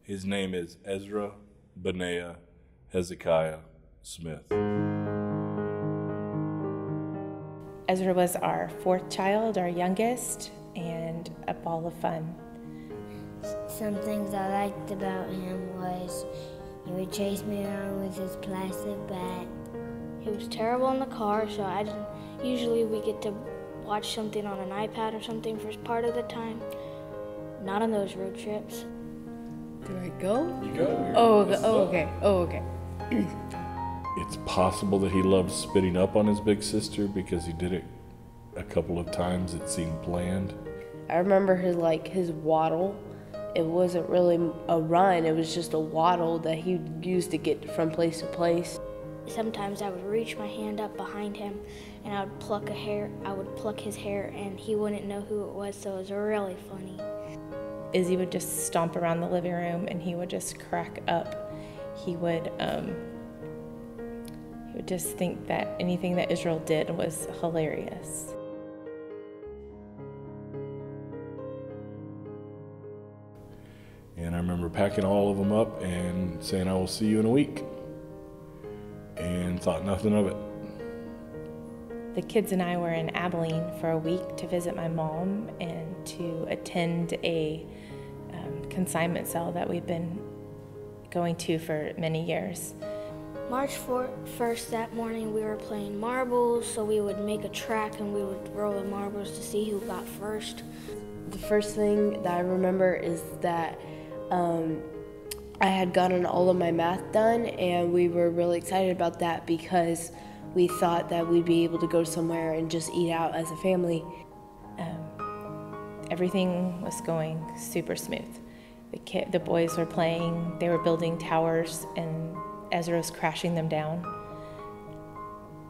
His name is Ezra Benaiah Hezekiah Smith. Ezra was our fourth child, our youngest, and a ball of fun. Some things I liked about him was he would chase me around with his plastic bat. He was terrible in the car, so usually we get to watch something on an iPad or something for part of the time. Not on those road trips. Do I go? You go. Okay. It's possible that he loved spitting up on his big sister because he did it a couple of times. It seemed planned. I remember his waddle. It wasn't really a run, it was just a waddle that he used to get from place to place. Sometimes I would reach my hand up behind him and I would pluck his hair and he wouldn't know who it was, so it was really funny. Izzy would just stomp around the living room and he would just crack up. He would just think that anything that Israel did was hilarious. And I remember packing all of them up and saying, "I will see you in a week," and thought nothing of it. The kids and I were in Abilene for a week to visit my mom and to attend a consignment cell that we've been going to for many years. March 1st, that morning, we were playing marbles, so we would make a track and we would roll the marbles to see who got first. The first thing that I remember is that I had gotten all of my math done, and we were really excited about that because we thought that we'd be able to go somewhere and just eat out as a family. Everything was going super smooth. The boys were playing, they were building towers, and Ezra was crashing them down.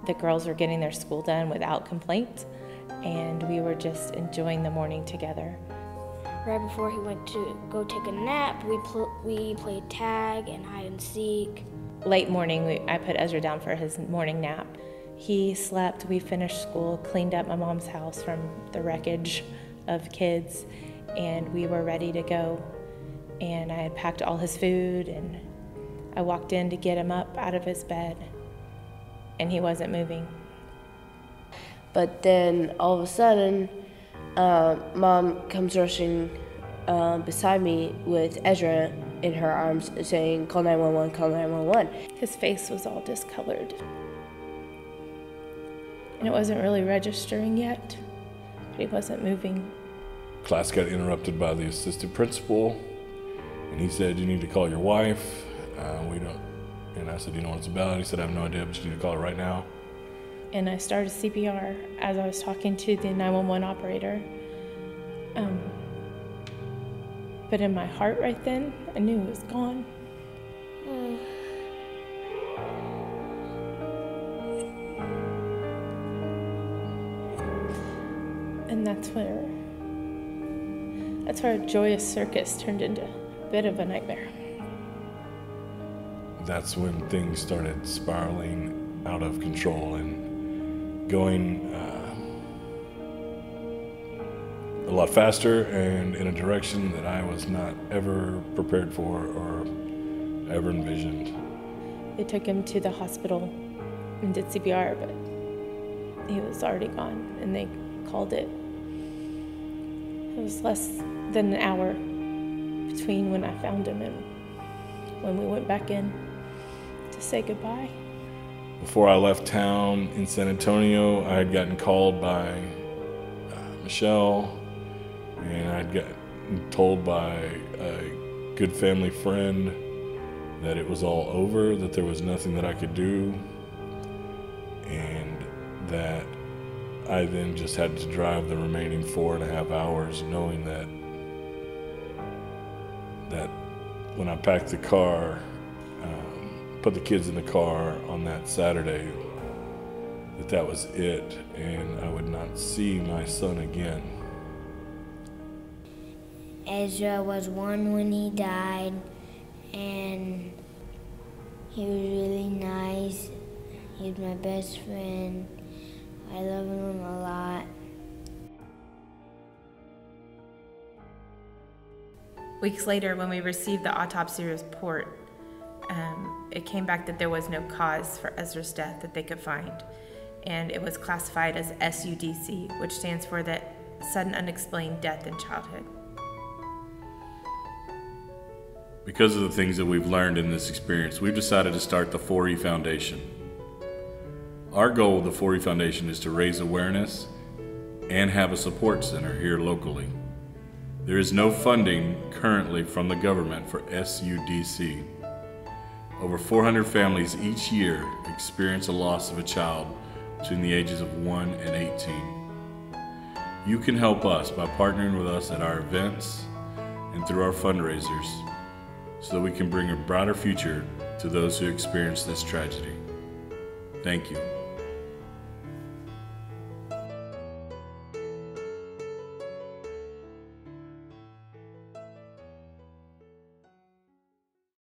The girls were getting their school done without complaint, and we were just enjoying the morning together. Right before he went to go take a nap, we played tag and hide and seek. Late morning, I put Ezra down for his morning nap. He slept, we finished school, cleaned up my mom's house from the wreckage of kids, and we were ready to go. And I had packed all his food, and I walked in to get him up out of his bed, and he wasn't moving. But then all of a sudden, Mom comes rushing beside me with Ezra in her arms saying, "Call 911, call 911. His face was all discolored, and it wasn't really registering yet, but he wasn't moving. Class got interrupted by the assistant principal, and he said, "You need to call your wife." We don't. And I said, "You know what it's about?" He said, "I have no idea, but you need to call her right now." And I started CPR as I was talking to the 911 operator. But in my heart right then, I knew it was gone. And that's where a joyous circus turned into a bit of a nightmare. That's when things started spiraling out of control and going a lot faster and in a direction that I was not ever prepared for or ever envisioned. They took him to the hospital and did CPR, but he was already gone, and they called it. It was less than an hour between when I found him and when we went back in to say goodbye. Before I left town in San Antonio, I had gotten called by Michelle, and I'd gotten told by a good family friend that it was all over, that there was nothing that I could do, and that I then just had to drive the remaining 4.5 hours, knowing that when I packed the car, put the kids in the car on that Saturday, that was it, and I would not see my son again. Ezra was 1 when he died, and he was really nice. He was my best friend. I love him a lot. Weeks later, when we received the autopsy report, it came back that there was no cause for Ezra's death that they could find. And it was classified as SUDC, which stands for the Sudden Unexplained Death in Childhood. Because of the things that we've learned in this experience, we've decided to start the 4E Foundation. Our goal with the 4E Foundation is to raise awareness and have a support center here locally. There is no funding currently from the government for SUDC. Over 400 families each year experience a loss of a child between the ages of 1 and 18. You can help us by partnering with us at our events and through our fundraisers so that we can bring a brighter future to those who experience this tragedy. Thank you.